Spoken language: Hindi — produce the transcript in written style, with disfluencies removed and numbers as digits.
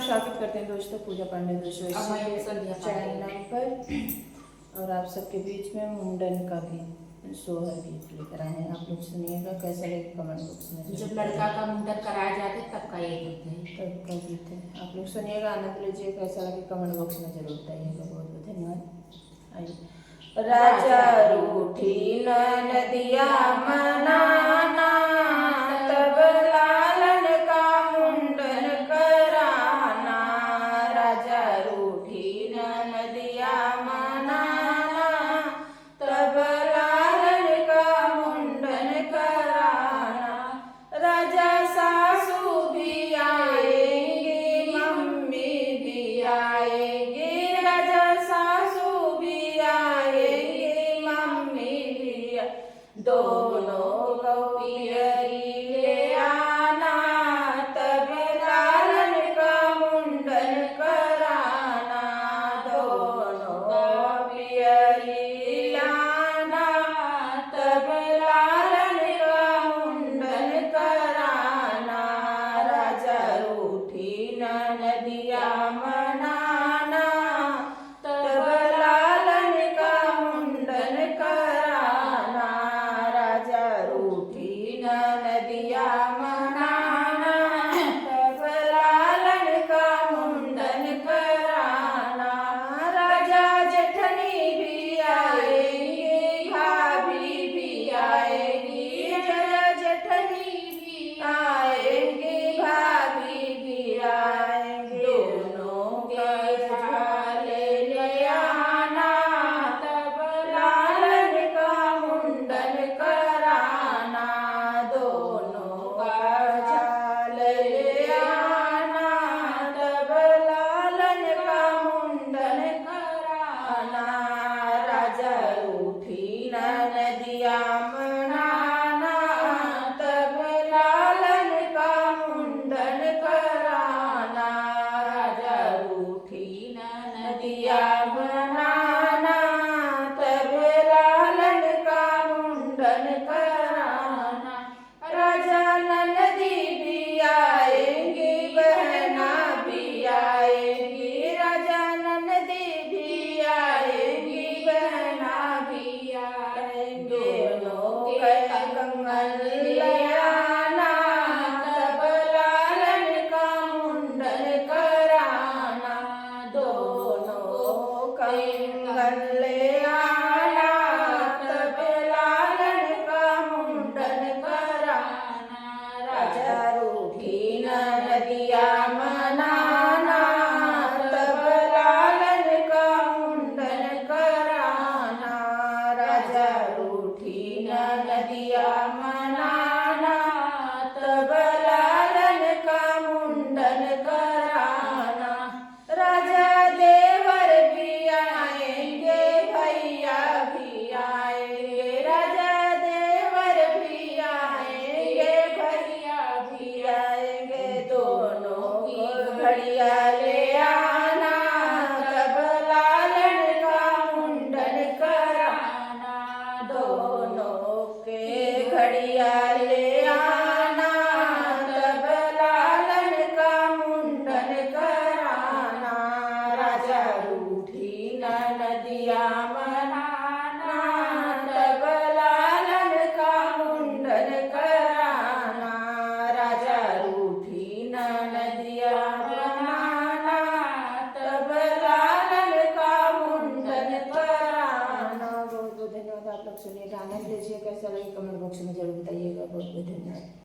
स्वागत करते हैं दोस्तों पूजा पांडे चैनल पर। और आप सबके बीच में मुंडन का भी सोहर गीत लेकर आए हैं। आप लोग सुनिएगा कैसा लगे कमेंट बॉक्स में। जब लड़का का मुंडन कराया जाता है तब का ये गीत है। तब का गीत है, आप लोग सुनिएगा, आनंद लीजिए। कैसा लगे कमेंट बॉक्स में जरूर बताइएगा। बहुत बहुत धन्यवाद। आइए। राजा रूठी नदिया मनाना, तब लालन का मुंडन कराना। राजा रूठी नदिया मनाना, तब लालन का मुंडन कराना। राजा सासू भी आएंगे, मम्मी भी आएंगे। राजा सासू भी आएंगे, मम्मी भी दोनों गौपियरी ले आना, तब लालन का मुंडन कराना। दोनों गौपियरी लाना, तब लालन का मुंडन कराना। राजा रूठी नदिया मनाना, तब लालन का मुंडन कराना। राजा रूठी नदिया मनाना, तब लालन का मुंडन कराना। राजा जेठनी भी आएंगे, भाभी भी आएंगी। राजा जेठनी भी आएंगे, भाभी भी आएंगे। दोनों के झाले ले आना, तब लालन का मुंडन कराना। दोनों का झाले ले आना, तब लालन का मुंडन कराना। राजा रूठी नदिया मनाना, तब लालन का मुंडन कराना। राजा रूठी नदिया मनाना, तब लालन का मुंडन कराना। राजा ननदी भी आएंगी, बहना भी आएंगी। राजा ननदी भी आएंगी, बहना भी आएंगे। दोनों के कंगन ले आना, तब लालन का मुंडन कराना। दोनों कंगन ले आना, तब लालन का मुंडन कराना। राजा रूठी नदिया मनाना, तब लालन का मुंडन कराना। राजा रूठी नदिया मनाना, तब लालन का मुंडन कराना। राजा देवर भी आएंगे, भैया भी आएंगे। राजा देवर भी आएंगे, भैया भी आएंगे। दोनों की घड़िया ले आना, तब लालन का मुंडन कराना। दोनों के घड़िया ले आना, तब लालन का मुंडन कराना। राजा रूठी नदिया मनाना, तब लालन का मुंडन कराना। राजा रूठी नदिया मनाना, तब लालन का मुंडन कराना। बहुत बहुत धन्यवाद। आप लोग सुनिए, आनंद लीजिए। कैसा लगे कमेंट बॉक्स में जरूर बताइएगा। बहुत बहुत धन्यवाद।